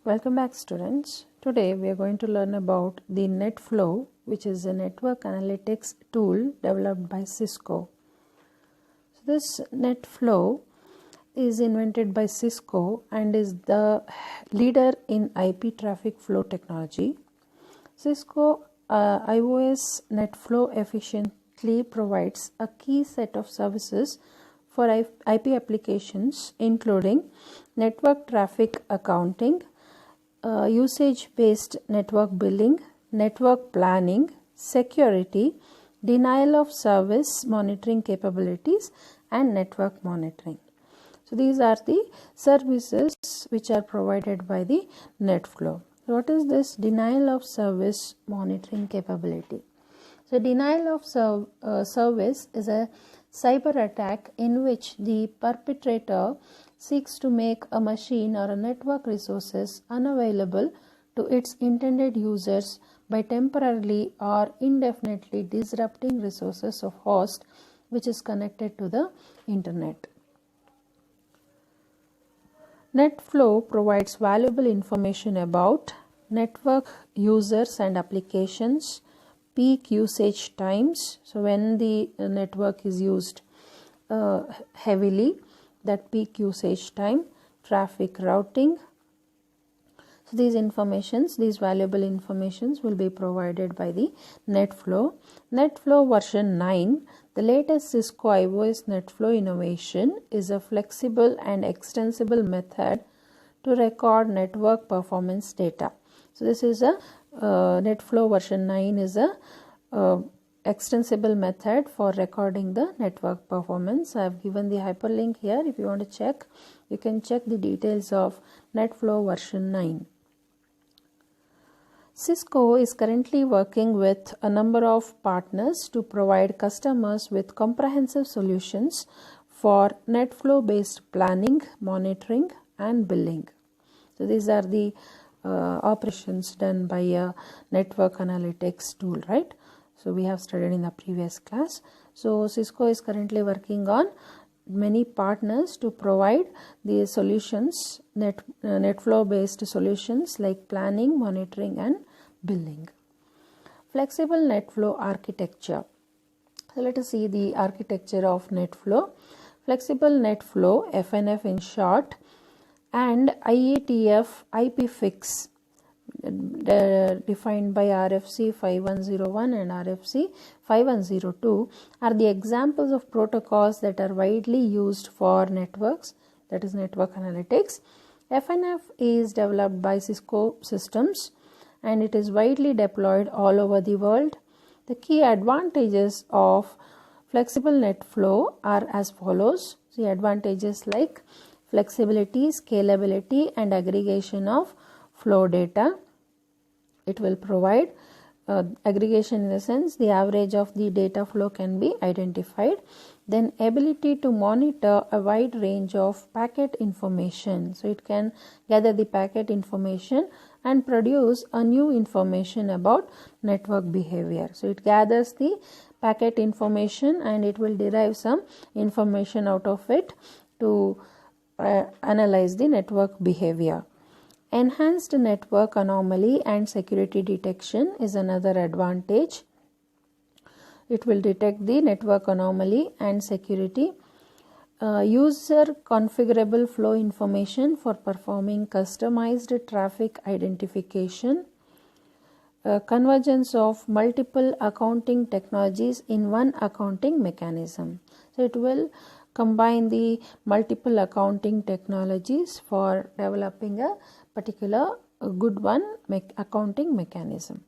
Welcome back, students. Today we are going to learn about the NetFlow, which is a network analytics tool developed by Cisco. So this NetFlow is invented by Cisco and is the leader in IP traffic flow technology. Cisco IOS NetFlow efficiently provides a key set of services for IP applications, including network traffic accounting, usage-based network billing, network planning, security, denial of service monitoring capabilities, and network monitoring. So these are the services which are provided by the NetFlow. What is this denial of service monitoring capability? So denial of service is a cyber attack in which the perpetrator seeks to make a machine or a network resources unavailable to its intended users by temporarily or indefinitely disrupting resources of host which is connected to the internet. NetFlow provides valuable information about network users and applications, peak usage times, so when the network is used heavily, that peak usage time, traffic routing. So these valuable informations will be provided by the NetFlow. NetFlow version 9, the latest Cisco IOS NetFlow innovation, is a flexible and extensible method to record network performance data. So this is a NetFlow version 9 is a extensible method for recording the network performance. I have given the hyperlink here. If you want to check, you can check the details of NetFlow version 9. Cisco is currently working with a number of partners to provide customers with comprehensive solutions for NetFlow based planning, monitoring, and billing. So these are the operations done by a network analytics tool, right? So we have studied in the previous class. So Cisco is currently working on many partners to provide the solutions, NetFlow based solutions like planning, monitoring, and billing. Flexible NetFlow architecture. So let us see the architecture of NetFlow. Flexible NetFlow, FNF in short, and IETF IPFix defined by RFC 5101 and RFC 5102 are the examples of protocols that are widely used for networks, that is network analytics. FNF is developed by Cisco Systems and it is widely deployed all over the world. The key advantages of flexible NetFlow are as follows. The advantages like flexibility, scalability, and aggregation of flow data. It will provide aggregation in the sense the average of the data flow can be identified. Then ability to monitor a wide range of packet information. So it can gather the packet information and produce a new information about network behavior. So it gathers the packet information and it will derive some information out of it to analyze the network behavior. Enhanced network anomaly and security detection is another advantage. It will detect the network anomaly and security. User configurable flow information for performing customized traffic identification. Convergence of multiple accounting technologies in one accounting mechanism. So it will combine the multiple accounting technologies for developing a particular good one accounting mechanism.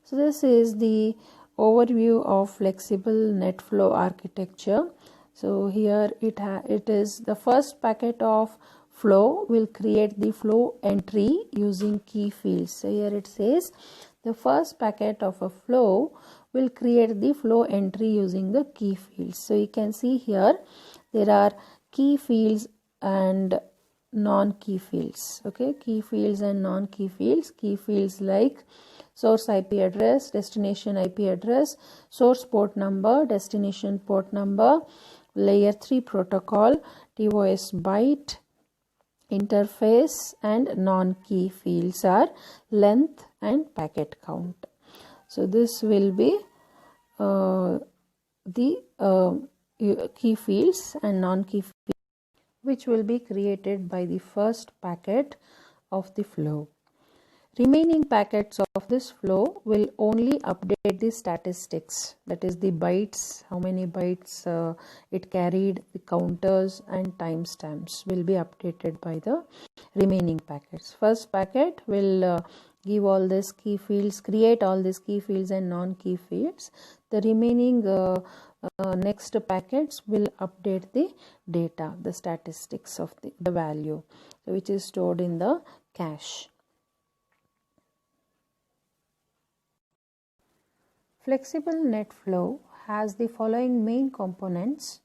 So this is the overview of flexible NetFlow architecture. So here it is the first packet of flow will create the flow entry using key fields. So here it says the first packet of a flow will create the flow entry using the key fields. So you can see here there are key fields and non-key fields. Okay, key fields and non-key fields. Key fields like source IP address, destination IP address, source port number, destination port number, layer 3 protocol, TOS byte, interface and non-key fields are length and packet count. So this will be the key fields and non-key fields which will be created by the first packet of the flow. Remaining packets of this flow will only update the statistics, that is the bytes, how many bytes it carried, the counters and timestamps will be updated by the remaining packets. First packet will give all these key fields, create all these key fields and non-key fields. The remaining next packets will update the data, the statistics of the value, which is stored in the cache. Flexible net flow has the following main components.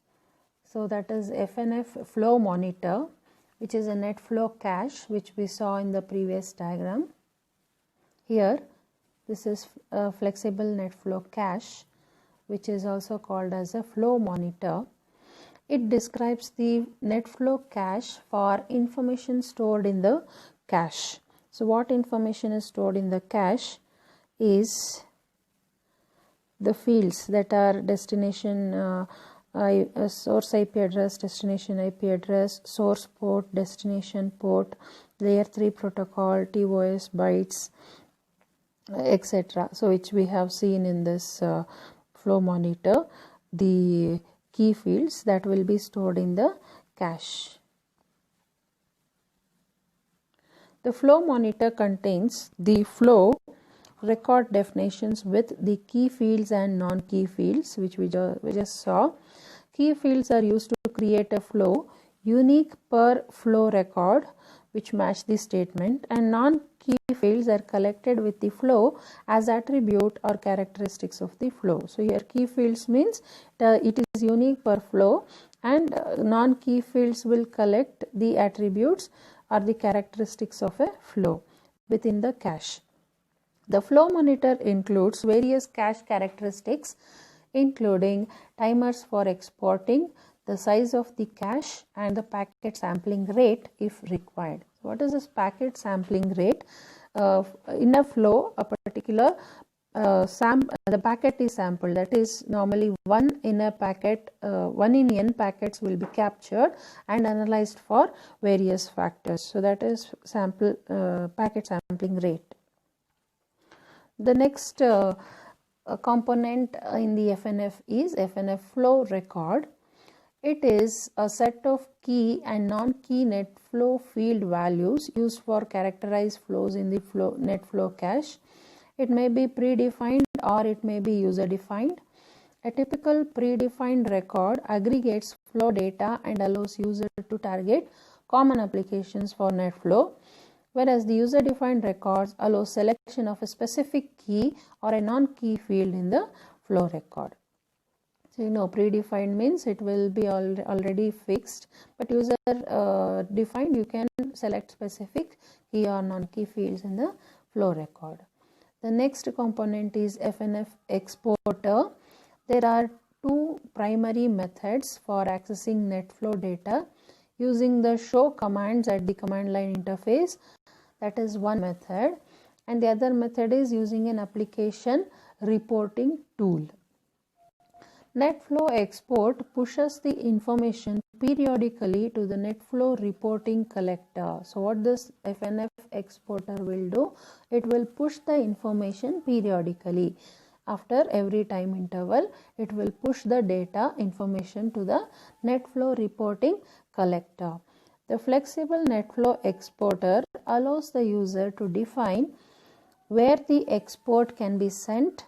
So that is FNF flow monitor, which is a net flow cache which we saw in the previous diagram. Here this is a flexible net flow cache, which is also called as a flow monitor. It describes the net flow cache for information stored in the cache. So what information is stored in the cache is the fields that are destination source IP address, destination IP address, source port, destination port, layer 3 protocol, TOS bytes, etc. So which we have seen in this flow monitor, the key fields that will be stored in the cache. The flow monitor contains the flow record definitions with the key fields and non-key fields, which we just saw. Key fields are used to create a flow unique per flow record which match the statement, and non-key fields are collected with the flow as attribute or characteristics of the flow. So here key fields means it is unique per flow, and non-key fields will collect the attributes or the characteristics of a flow within the cache. The flow monitor includes various cache characteristics, including timers for exporting, the size of the cache, and the packet sampling rate if required. What is this packet sampling rate? In a flow, a particular the packet is sampled, that is normally 1 in a packet, 1 in n packets will be captured and analyzed for various factors. So that is packet sampling rate. The next component in the FNF is FNF flow record. It is a set of key and non-key net flow field values used for characterize flows in the net flow cache. It may be predefined or it may be user defined. A typical predefined record aggregates flow data and allows user to target common applications for net flow, whereas the user-defined records allow selection of a specific key or a non-key field in the flow record. So predefined means it will be already fixed, but user-defined you can select specific key or non-key fields in the flow record. The next component is FNF exporter. There are two primary methods for accessing net flow data using the show commands at the command line interface. That is one method, and the other method is using an application reporting tool. NetFlow export pushes the information periodically to the NetFlow reporting collector. So what this FNF exporter will do, it will push the information periodically. After every time interval, it will push the data information to the NetFlow reporting collector. The flexible NetFlow exporter allows the user to define where the export can be sent,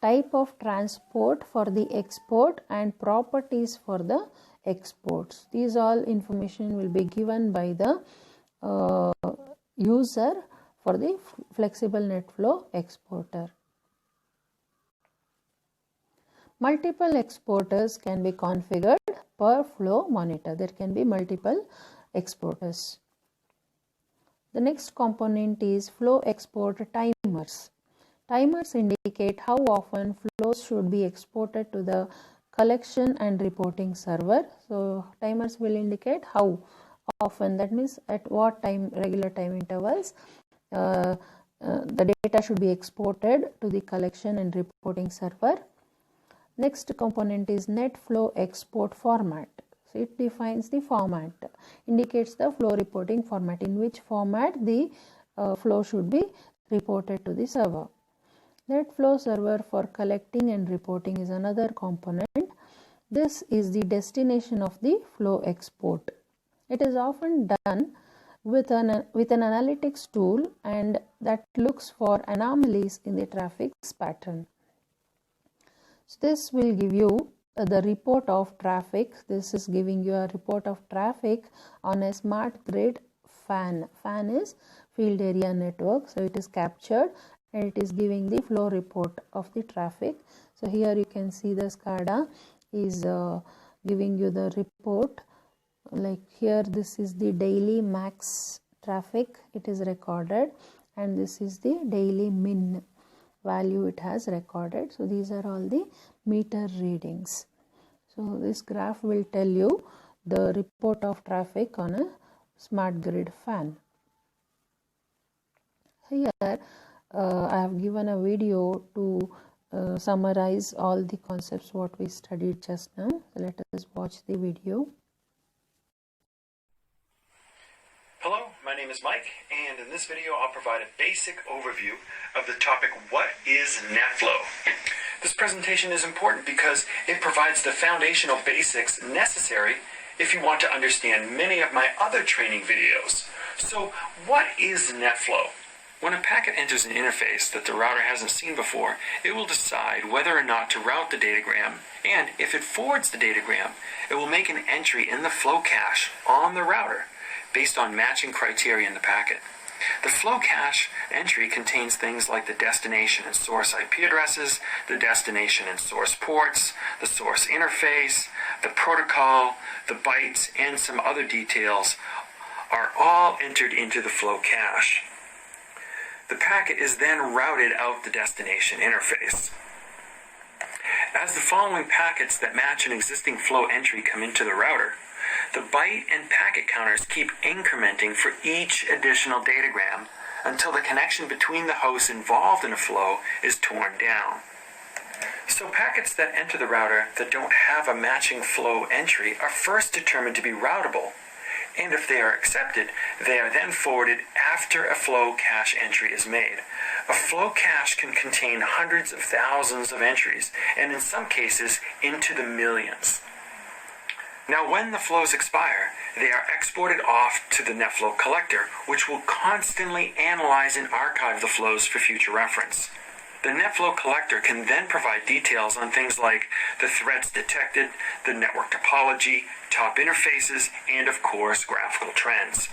type of transport for the export, and properties for the exports. These all information will be given by the user for the flexible NetFlow exporter. Multiple exporters can be configured per flow monitor. There can be multiple exporters. The next component is flow export timers. Timers indicate how often flows should be exported to the collection and reporting server. So timers will indicate how often, that means at what time, regular time intervals, the data should be exported to the collection and reporting server. Next component is NetFlow export format. So it defines the format, indicates the flow reporting format, in which format the flow should be reported to the server. NetFlow server for collecting and reporting is another component. This is the destination of the flow export. It is often done with an analytics tool, and that looks for anomalies in the traffic's pattern. So this will give you the report of traffic. This is giving you a report of traffic on a smart grid fan. Fan is field area network, so it is captured and it is giving the flow report of the traffic. So here you can see the SCADA is giving you the report. Like here, this is the daily max traffic, it is recorded, and this is the daily min value it has recorded. So these are all the meter readings. So this graph will tell you the report of traffic on a smart grid fan. Here I have given a video to summarize all the concepts what we studied just now. So let us watch the video. Hello, my name is Mike, and in this video I'll provide a basic overview of the topic, what is NetFlow? This presentation is important because it provides the foundational basics necessary if you want to understand many of my other training videos. So what is NetFlow? When a packet enters an interface that the router hasn't seen before, it will decide whether or not to route the datagram, and if it forwards the datagram, it will make an entry in the flow cache on the router based on matching criteria in the packet. The flow cache entry contains things like the destination and source IP addresses, the destination and source ports, the source interface, the protocol, the bytes, and some other details are all entered into the flow cache. The packet is then routed out the destination interface. As the following packets that match an existing flow entry come into the router, the byte and packet counters keep incrementing for each additional datagram until the connection between the hosts involved in a flow is torn down. So packets that enter the router that don't have a matching flow entry are first determined to be routable, and if they are accepted, they are then forwarded after a flow cache entry is made. A flow cache can contain hundreds of thousands of entries, and in some cases into the millions. Now when the flows expire, they are exported off to the NetFlow collector, which will constantly analyze and archive the flows for future reference. The NetFlow collector can then provide details on things like the threats detected, the network topology, top interfaces, and of course graphical trends.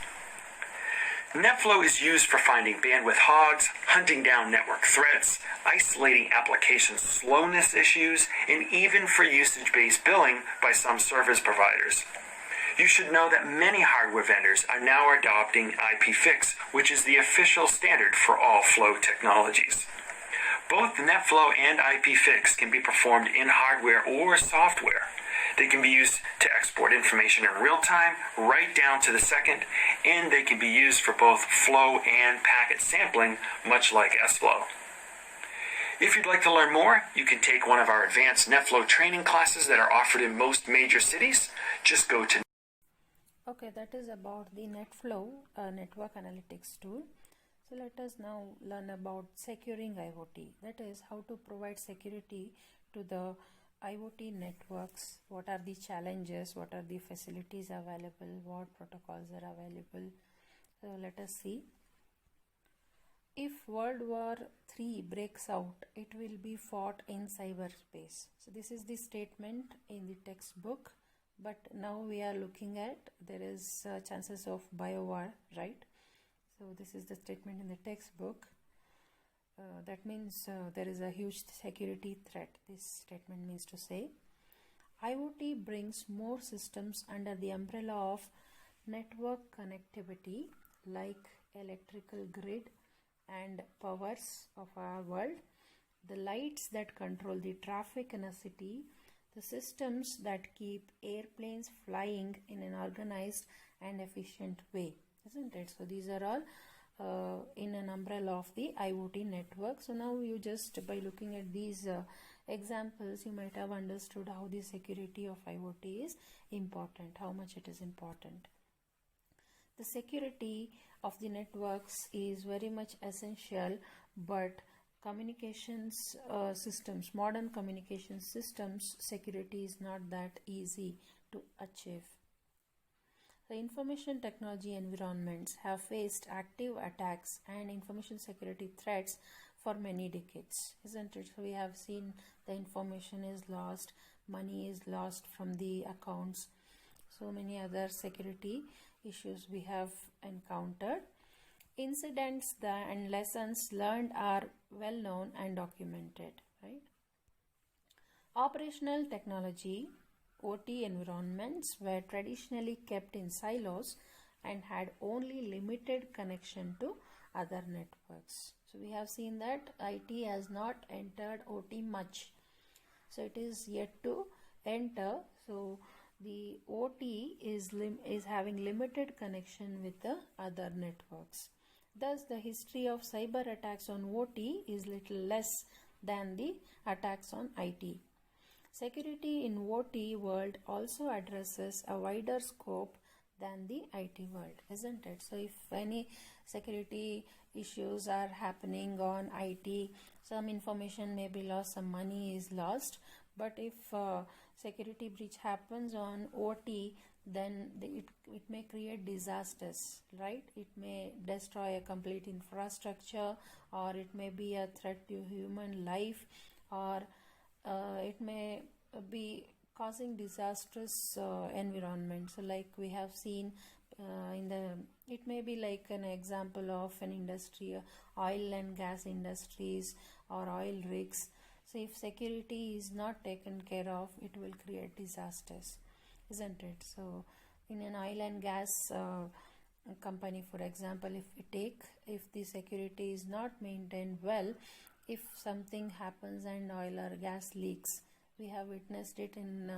NetFlow is used for finding bandwidth hogs, hunting down network threats, isolating application slowness issues, and even for usage-based billing by some service providers. You should know that many hardware vendors are now adopting IPFix, which is the official standard for all flow technologies. Both NetFlow and IPFix can be performed in hardware or software. They can be used to export information in real time, right down to the second, and they can be used for both flow and packet sampling, much like SFlow. If you'd like to learn more, you can take one of our advanced NetFlow training classes that are offered in most major cities. Just go to... Okay, that is about the NetFlow network analytics tool. So let us now learn about securing IoT. That is how to provide security to the IoT networks. What are the challenges? What are the facilities available? What protocols are available? So let us see. If World War III breaks out, it will be fought in cyberspace. So this is the statement in the textbook, but now we are looking at there is chances of biowar, right? So this is the statement in the textbook. That means there is a huge security threat. This statement means to say IoT brings more systems under the umbrella of network connectivity, like electrical grid and powers of our world, the lights that control the traffic in a city, the systems that keep airplanes flying in an organized and efficient way, isn't it? So these are all in an umbrella of the IoT network. So now you just by looking at these examples, you might have understood how the security of IoT is important, how much it is important. The security of the networks is very much essential, but communications systems, modern communication systems security is not that easy to achieve. The information technology environments have faced active attacks and information security threats for many decades, isn't it? So we have seen the information is lost, money is lost from the accounts, so many other security issues we have encountered. Incidents and lessons learned are well known and documented, right? Operational technology OT environments were traditionally kept in silos and had only limited connection to other networks. So we have seen that IT has not entered OT much. So it is yet to enter. So the OT is having limited connection with the other networks. Thus, the history of cyber attacks on OT is little less than the attacks on IT. Security in OT world also addresses a wider scope than the IT world, isn't it? So if any security issues are happening on IT, some information may be lost, some money is lost. But if security breach happens on OT, then it may create disasters, right? It may destroy a complete infrastructure, or it may be a threat to human life, or it may be causing disastrous environment. So like we have seen it may be like an example of an industry, oil and gas industries or oil rigs. So if security is not taken care of, it will create disasters, isn't it? So in an oil and gas company, for example, if the security is not maintained well, if something happens and oil or gas leaks, we have witnessed it in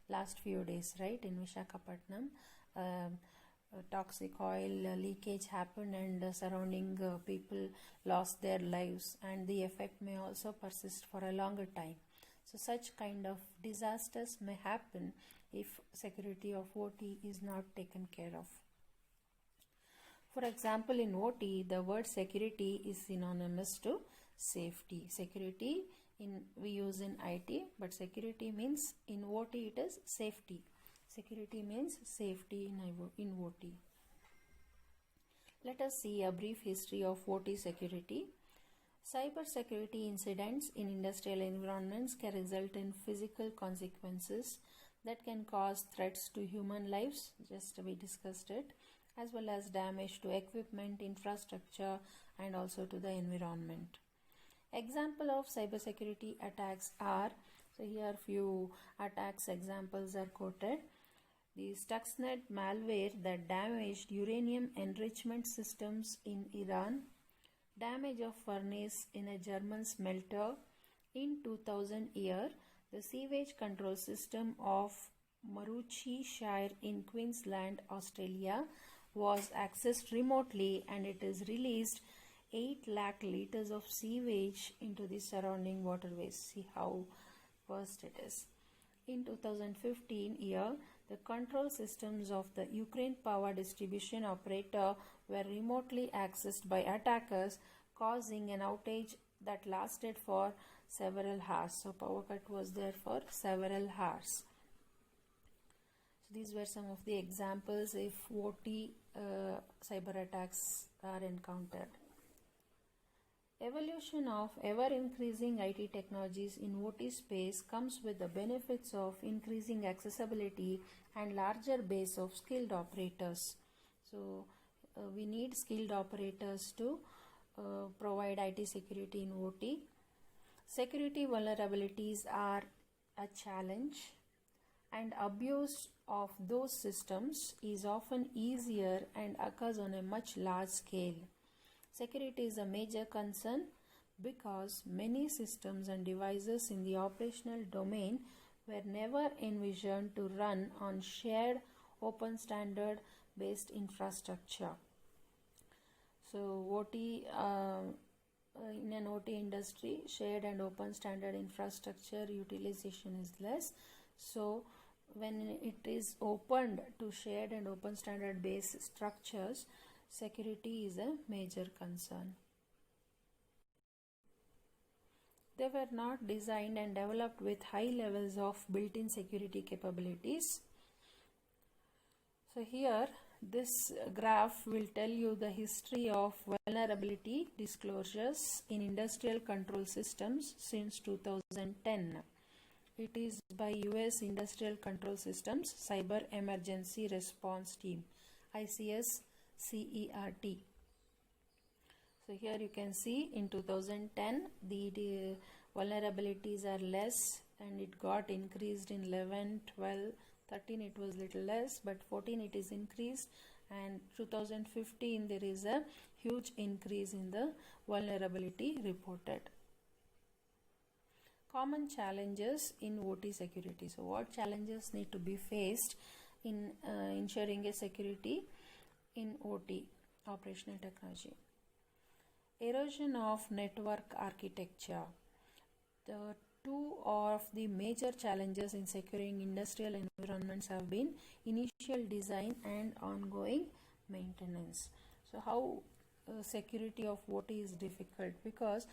last few days, right? In Visakhapatnam, toxic oil leakage happened, and surrounding people lost their lives, and the effect may also persist for a longer time. So such kind of disasters may happen if security of OT is not taken care of. For example, in OT, the word security is synonymous to safety. Security we use in IT, but security means in OT it is safety. Security means safety in OT. Let us see a brief history of OT security. Cyber security incidents in industrial environments can result in physical consequences that can cause threats to human lives, just we discussed it, as well as damage to equipment, infrastructure, and also to the environment. Example of cybersecurity attacks are, so here few attacks examples are quoted. The Stuxnet malware that damaged uranium enrichment systems in Iran, damage of furnace in a German smelter in 2000 year, the sewage control system of Maroochy Shire in Queensland, Australia was accessed remotely, and it is released 8 lakh liters of sewage into the surrounding waterways. See how worst it is. In 2015 year, the control systems of the Ukraine power distribution operator were remotely accessed by attackers, causing an outage that lasted for several hours. So power cut was there for several hours. So these were some of the examples if OT cyber attacks are encountered. Evolution of ever-increasing IT technologies in OT space comes with the benefits of increasing accessibility and larger base of skilled operators. So we need skilled operators to provide IT security in OT. Security vulnerabilities are a challenge, and abuse of those systems is often easier and occurs on a much large scale. Security is a major concern because many systems and devices in the operational domain were never envisioned to run on shared open standard based infrastructure. So OT in an OT industry, shared and open standard infrastructure utilization is less. So when it is opened to shared and open standard based structures, security is a major concern. They were not designed and developed with high levels of built-in security capabilities. So here this graph will tell you the history of vulnerability disclosures in industrial control systems since 2010. It is by US Industrial Control Systems Cyber Emergency Response Team, ICS-CERT. So here you can see in 2010 the vulnerabilities are less, and it got increased in 11, 12, 13 it was little less, but 14 it is increased, and 2015 there is a huge increase in the vulnerability reported. Common challenges in OT security. So what challenges need to be faced in ensuring a security in OT, operational technology? Erosion of network architecture. The two of the major challenges in securing industrial environments have been initial design and ongoing maintenance. So how security of OT is difficult, because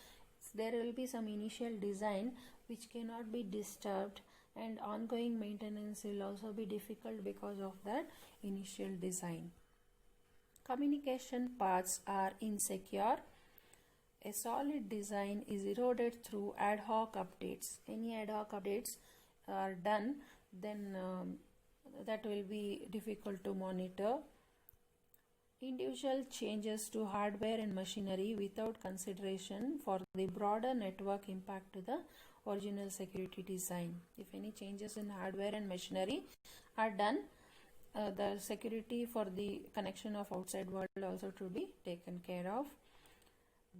there will be some initial design which cannot be disturbed, and ongoing maintenance will also be difficult because of that initial design. Communication paths are insecure. A solid design is eroded through ad hoc updates. Any ad hoc updates are done, then that will be difficult to monitor. Individual changes to hardware and machinery without consideration for the broader network impact to the original security design. If any changes in hardware and machinery are done, the security for the connection of outside world also to be taken care of.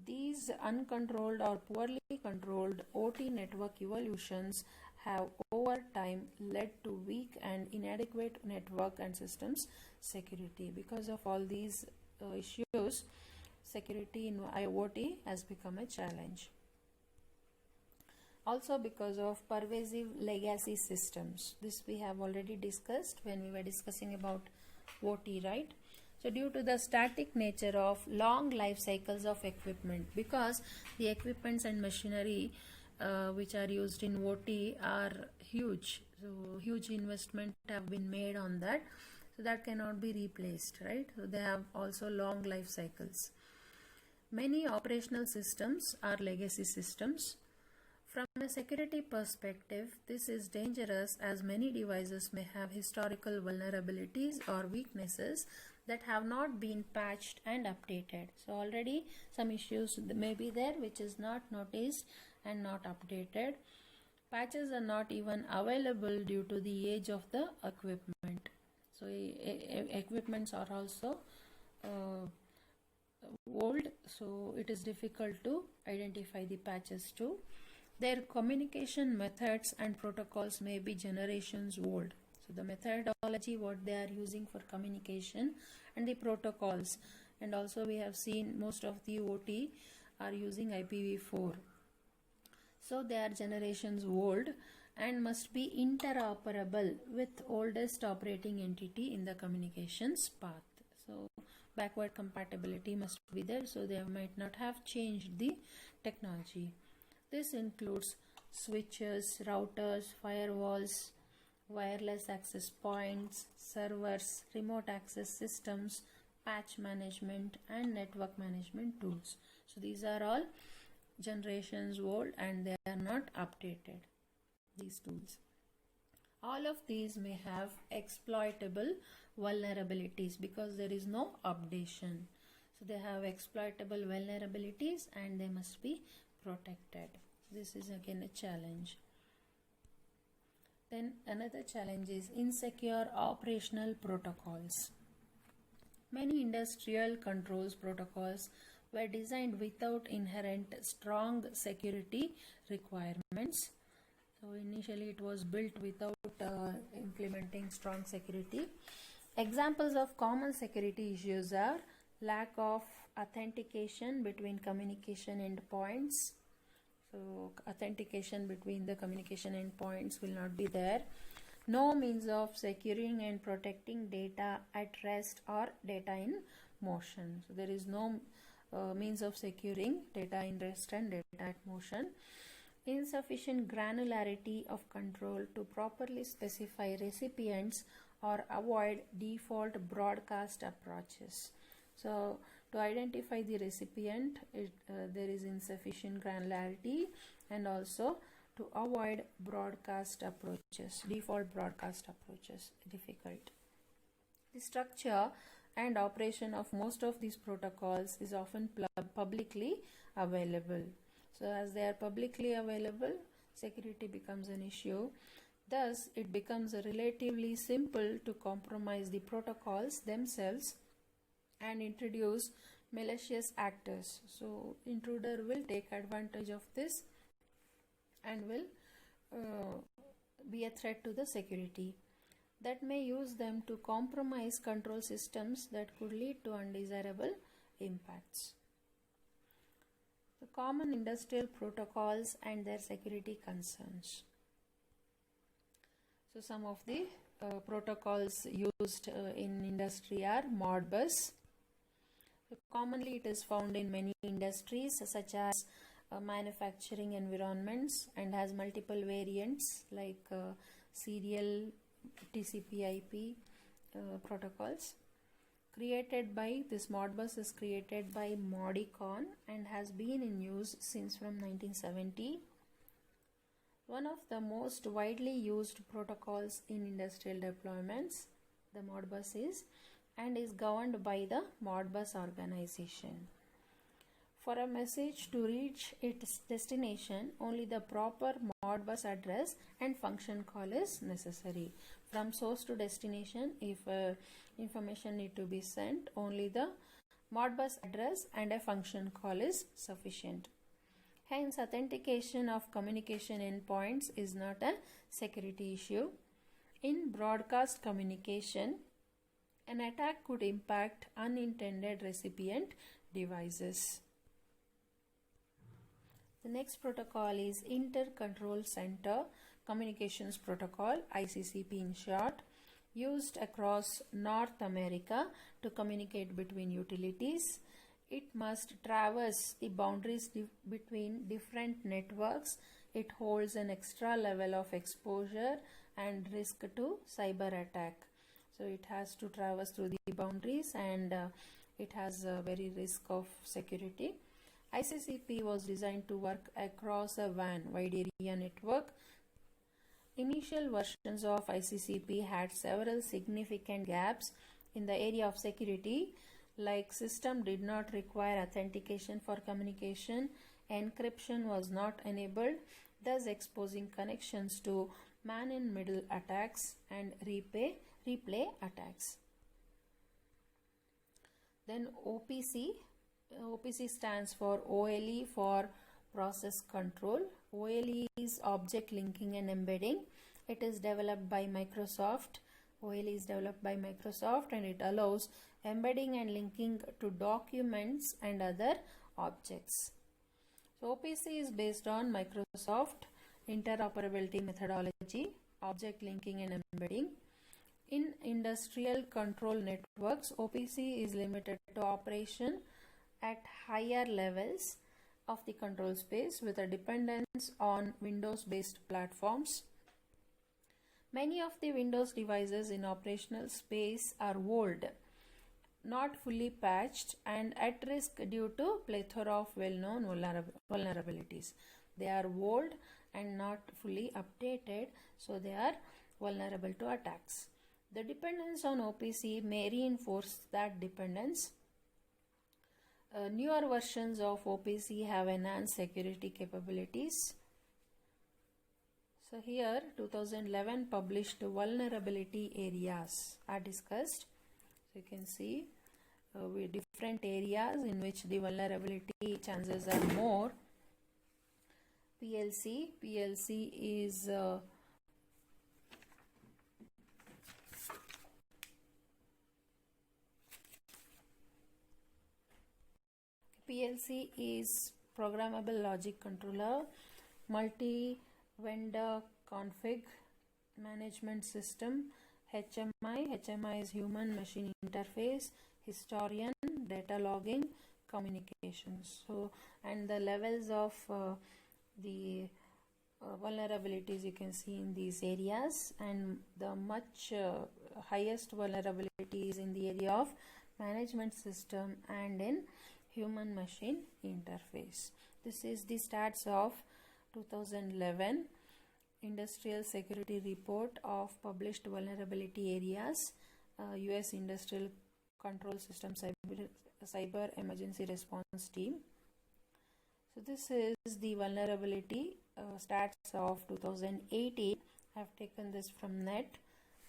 These uncontrolled or poorly controlled OT network evolutions have over time led to weak and inadequate network and systems security. Because of all these issues, security in IoT has become a challenge. Also because of pervasive legacy systems. This we have already discussed when we were discussing about OT, right? So due to the static nature of long life cycles of equipment, because the equipments and machinery which are used in OT are huge, so huge investment have been made on that, so that cannot be replaced, right? So they have also long life cycles. Many operational systems are legacy systems. From a security perspective, this is dangerous as many devices may have historical vulnerabilities or weaknesses that have not been patched and updated. So already some issues may be there which is not noticed and not updated. Patches are not even available due to the age of the equipment. So equipments are also old, so it is difficult to identify the patches too. Their communication methods and protocols may be generations old. So the methodology what they are using for communication and the protocols, and also we have seen most of the OT are using IPv4. So they are generations old and must be interoperable with oldest operating entity in the communications path. So backward compatibility must be there, so they might not have changed the technology. This includes switches, routers, firewalls, wireless access points, servers, remote access systems, patch management and network management tools. So these are all generations old and they are not updated, these tools. All of these may have exploitable vulnerabilities because there is no updation. So they have exploitable vulnerabilities and they must be protected. This is again a challenge. Then another challenge is insecure operational protocols. Many industrial controls protocols were designed without inherent strong security requirements. So initially it was built without implementing strong security, Examples of common security issues are lack of authentication between communication endpoints. So authentication between the communication endpoints will not be there. No means of securing and protecting data at rest or data in motion. So there is no means of securing data in rest and data at motion. Insufficient granularity of control to properly specify recipients or avoid default broadcast approaches. So to identify the recipient, there is insufficient granularity, and also to avoid broadcast approaches, default broadcast approaches, difficult. The structure and operation of most of these protocols is often publicly available. So as they are publicly available, security becomes an issue. Thus, it becomes relatively simple to compromise the protocols themselves and introduce malicious actors. So intruder will take advantage of this and will be a threat to the security, that may use them to compromise control systems that could lead to undesirable impacts. The common industrial protocols and their security concerns. So some of the protocols used in industry are Modbus. So commonly it is found in many industries such as manufacturing environments, and has multiple variants like serial TCP/IP protocols. This Modbus is created by Modicon and has been in use since from 1970. One of the most widely used protocols in industrial deployments, the Modbus is governed by the Modbus organization. For a message to reach its destination, only the proper Modbus address and function call is necessary. From source to destination, if information need to be sent, only the Modbus address and a function call is sufficient. Hence, authentication of communication endpoints is not a security issue. In broadcast communication, an attack could impact unintended recipient devices. The next protocol is Inter-Control Center Communications Protocol, ICCP in short, used across North America to communicate between utilities. It must traverse the boundaries between different networks. It holds an extra level of exposure and risk to cyber attack. So it has to traverse through the boundaries, and it has a very risk of security. ICCP was designed to work across a WAN, wide area network. Initial versions of ICCP had several significant gaps in the area of security, like system did not require authentication for communication, encryption was not enabled, thus exposing connections to man-in-middle attacks and replay attacks. Then OPC stands for OLE for process control. OLE is object linking and embedding. It is developed by Microsoft. OLE is developed by Microsoft, and it allows embedding and linking to documents and other objects. So OPC is based on Microsoft interoperability methodology, object linking and embedding. In industrial control networks, OPC is limited to operation at higher levels of the control space with a dependence on Windows-based platforms. Many of the Windows devices in operational space are old, not fully patched, and at risk due to plethora of well-known vulnerabilities. They are old and not fully updated, so they are vulnerable to attacks. The dependence on OPC may reinforce that dependence. Newer versions of OPC have enhanced security capabilities. So here 2011 published vulnerability areas are discussed. So you can see with different areas in which the vulnerability chances are more. PLC is PLC is programmable logic controller, multi-vendor config management system, HMI is human machine interface, historian, data logging, communications. So, and the levels of the vulnerabilities you can see in these areas, and the much highest vulnerability is in the area of management system and in human machine interface. This is the stats of 2011 Industrial Security Report of published vulnerability areas, US Industrial Control System Cyber Emergency Response Team. So this is the vulnerability stats of 2018. I have taken this from net.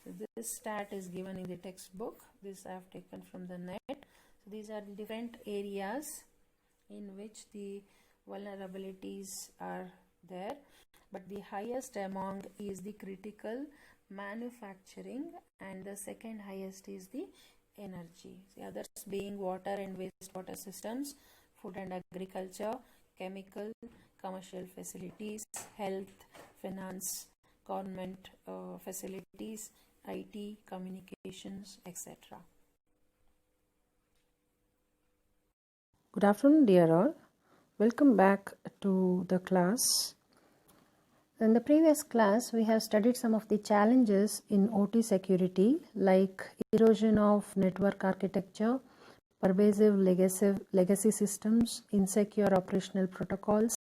So this stat is given in the textbook. This I have taken from the net. So these are the different areas in which the vulnerabilities are there. But the highest among is the critical manufacturing, and the second highest is the energy. The others being water and wastewater systems, food and agriculture, chemical, commercial facilities, health, finance, government facilities, IT, communications, etc. Good afternoon, dear all. Welcome back to the class. In the previous class, we have studied some of the challenges in OT security, like erosion of network architecture, pervasive legacy systems, insecure operational protocols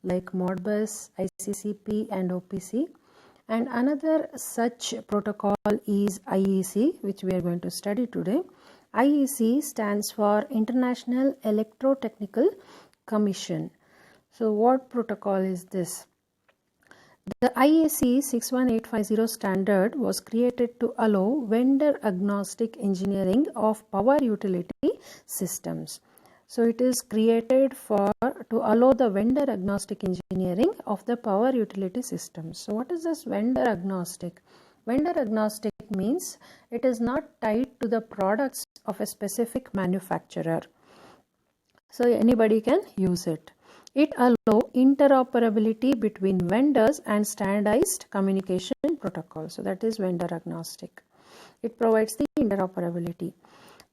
like Modbus, ICCP and OPC. And another such protocol is IEC, which we are going to study today. IEC stands for International Electrotechnical Commission. So what protocol is this? The IEC 61850 standard was created to allow vendor agnostic engineering of power utility systems. So it is created to allow the vendor agnostic engineering of the power utility systems. So what is this vendor agnostic? Vendor agnostic means it is not tied to the products of a specific manufacturer. So anybody can use it. It allows interoperability between vendors and standardized communication protocols. So that is vendor agnostic. It provides the interoperability.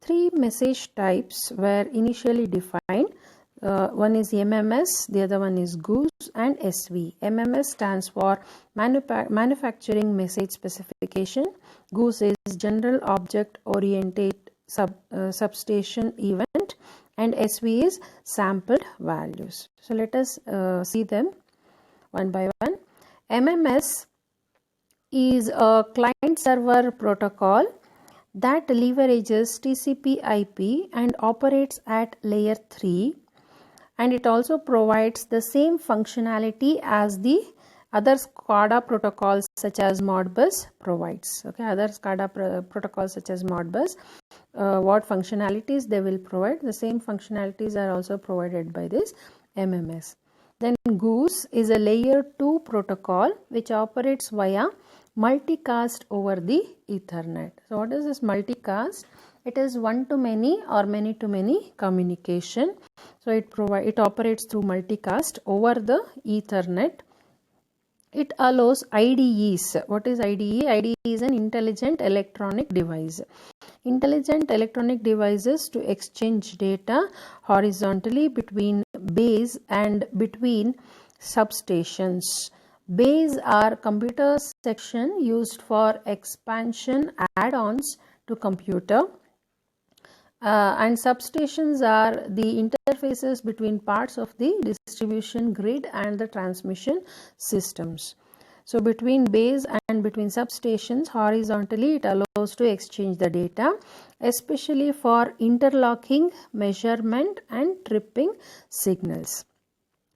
3 message types were initially defined. One is MMS, the other one is GOOS and SV. MMS stands for Manufacturing Message Specification. GOOS is General Object Oriented Substation Event. And SV is sampled values. So let us see them one by one. MMS is a client server protocol that leverages TCP/IP and operates at layer 3, and it also provides the same functionality as the other SCADA protocols such as Modbus provides. Okay, other SCADA protocols such as Modbus, what functionalities they will provide, the same functionalities are also provided by this MMS. Then GOOS is a layer 2 protocol which operates via multicast over the Ethernet. So what is this multicast? It is one-to-many or many-to-many communication. So it operates through multicast over the Ethernet. It allows IDEs. What is IDE? IDE is an intelligent electronic device. Intelligent electronic devices to exchange data horizontally between base and between substations. Base are computer section used for expansion add-ons to computer. And substations are the interfaces between parts of the distribution grid and the transmission systems. So between base and between substations horizontally, it allows to exchange the data, especially for interlocking, measurement and tripping signals,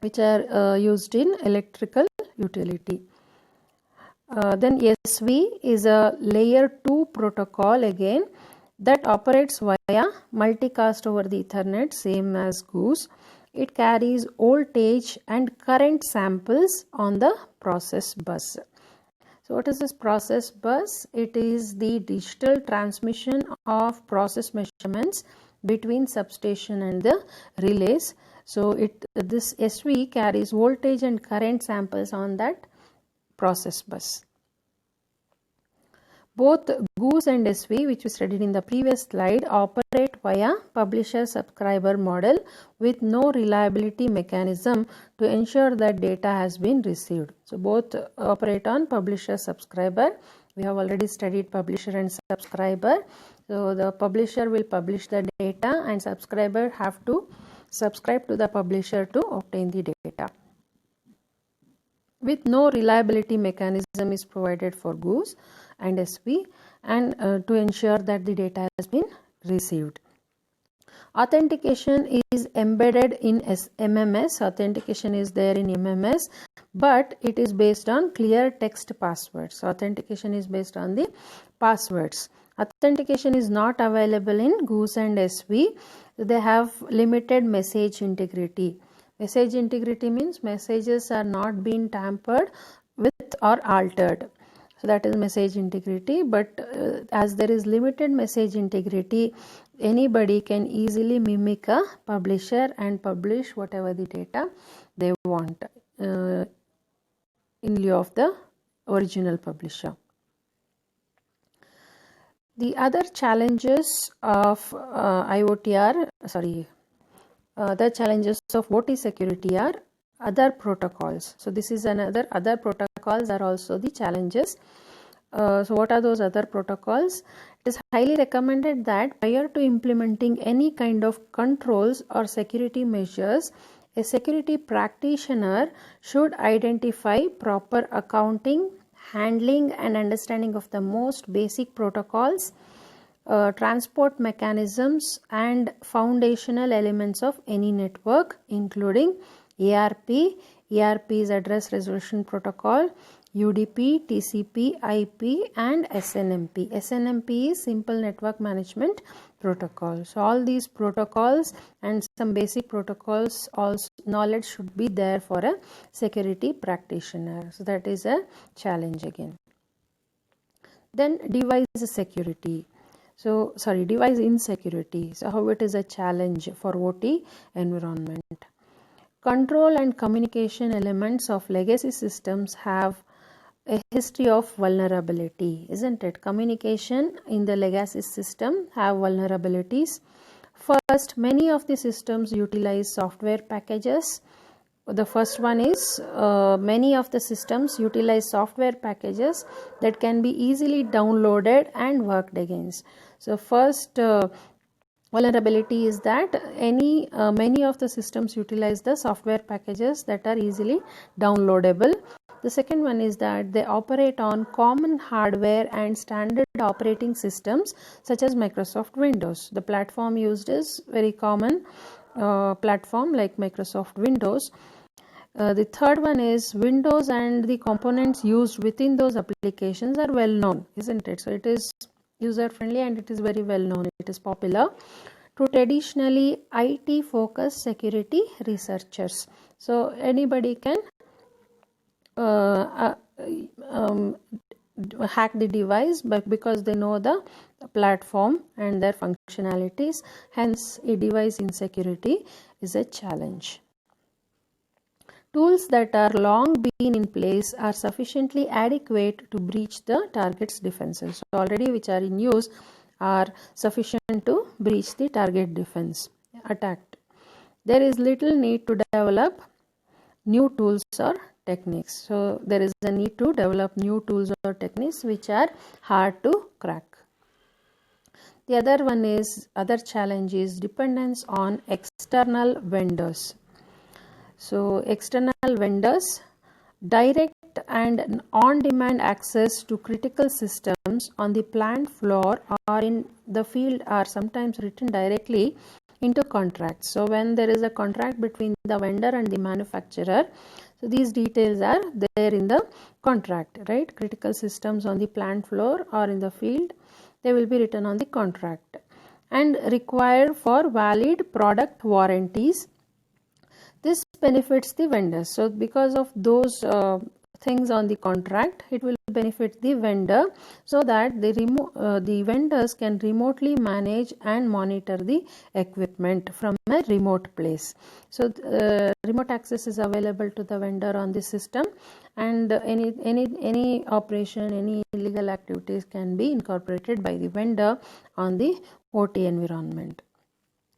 which are used in electrical utility. Then SV is a layer 2 protocol again that operates via multicast over the Ethernet, same as GOOS. It carries voltage and current samples on the process bus. So what is this process bus? It is the digital transmission of process measurements between substation and the relays. So this SV carries voltage and current samples on that process bus. Both Goose and SV, which we studied in the previous slide, operate via publisher-subscriber model with no reliability mechanism to ensure that data has been received. So both operate on publisher-subscriber. We have already studied publisher and subscriber. So the publisher will publish the data and subscriber have to subscribe to the publisher to obtain the data. With no reliability mechanism is provided for Goose and SV, and to ensure that the data has been received. Authentication is embedded in MMS. Authentication is there in MMS, but it is based on clear text passwords. So authentication is based on the passwords. Authentication is not available in Goose and SV. They have limited message integrity. Message integrity means messages are not being tampered with or altered. So that is message integrity, but as there is limited message integrity, anybody can easily mimic a publisher and publish whatever the data they want in lieu of the original publisher. The other challenges of the challenges of OT security are other protocols. So this is other protocols are also the challenges. So what are those other protocols? It is highly recommended that prior to implementing any kind of controls or security measures, a security practitioner should identify proper accounting, handling and understanding of the most basic protocols, transport mechanisms and foundational elements of any network, including ARP. ARP is Address Resolution Protocol, UDP, TCP, IP and SNMP. SNMP is Simple Network Management Protocol. So all these protocols and some basic protocols, also knowledge should be there for a security practitioner. So that is a challenge again. Then device security. Device insecurity. So how it is a challenge for OT environment. Control and communication elements of legacy systems have a history of vulnerability, isn't it? Communication in the legacy system have vulnerabilities. First, many of the systems utilize software packages. The first one is many of the systems utilize software packages that can be easily downloaded and worked against. So first vulnerability is that many of the systems utilize the software packages that are easily downloadable. The second one is that they operate on common hardware and standard operating systems such as Microsoft Windows. The platform used is very common platform like Microsoft Windows. The third one is Windows and the components used within those applications are well known, isn't it? So it is user friendly and it is very well known. It is popular to traditionally IT focused security researchers. So anybody can hack the device, but because they know the platform and their functionalities, hence a device insecurity is a challenge. Tools that are long been in place are sufficiently adequate to breach the target's defenses. So already which are in use are sufficient to breach the target defense attacked. There is little need to develop new tools or techniques. So there is a need to develop new tools or techniques which are hard to crack. The other challenge is dependence on external vendors. So external vendors, direct and on-demand access to critical systems on the plant floor or in the field are sometimes written directly into contracts. So when there is a contract between the vendor and the manufacturer, so these details are there in the contract, right? Critical systems on the plant floor or in the field, they will be written on the contract and required for valid product warranties. This benefits the vendors. So because of those things on the contract, it will benefit the vendor, so that the vendors can remotely manage and monitor the equipment from a remote place. So remote access is available to the vendor on the system, and any operation, any illegal activities can be incorporated by the vendor on the OT environment.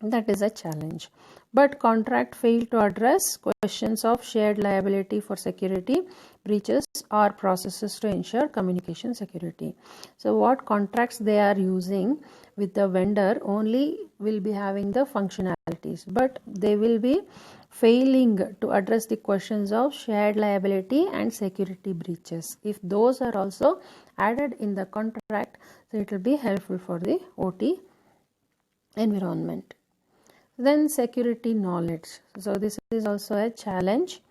That is a challenge. But contract failed to address questions of shared liability for security breaches or processes to ensure communication security. So what contracts they are using with the vendor only will be having the functionalities, but they will be failing to address the questions of shared liability and security breaches. If those are also added in the contract, so it will be helpful for the OT environment. Then security knowledge. So this is also a challenge.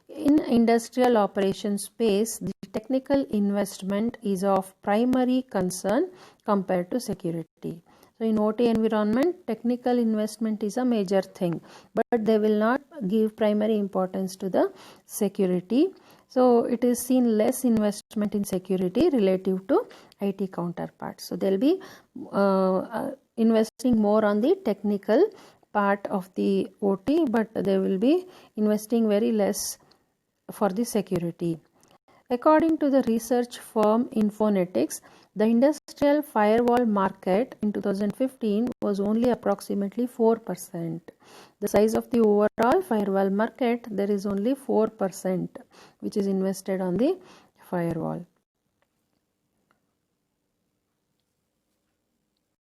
In industrial operation space, the technical investment is of primary concern compared to security. So in OT environment, technical investment is a major thing, but they will not give primary importance to the security. So it is seen less investment in security relative to IT counterparts. So they'll be investing more on the technical part of the OT, but they will be investing very less for the security. According to the research firm Infonetics, the industrial firewall market in 2015 was only approximately 4%. The size of the overall firewall market, there is only 4% which is invested on the firewall.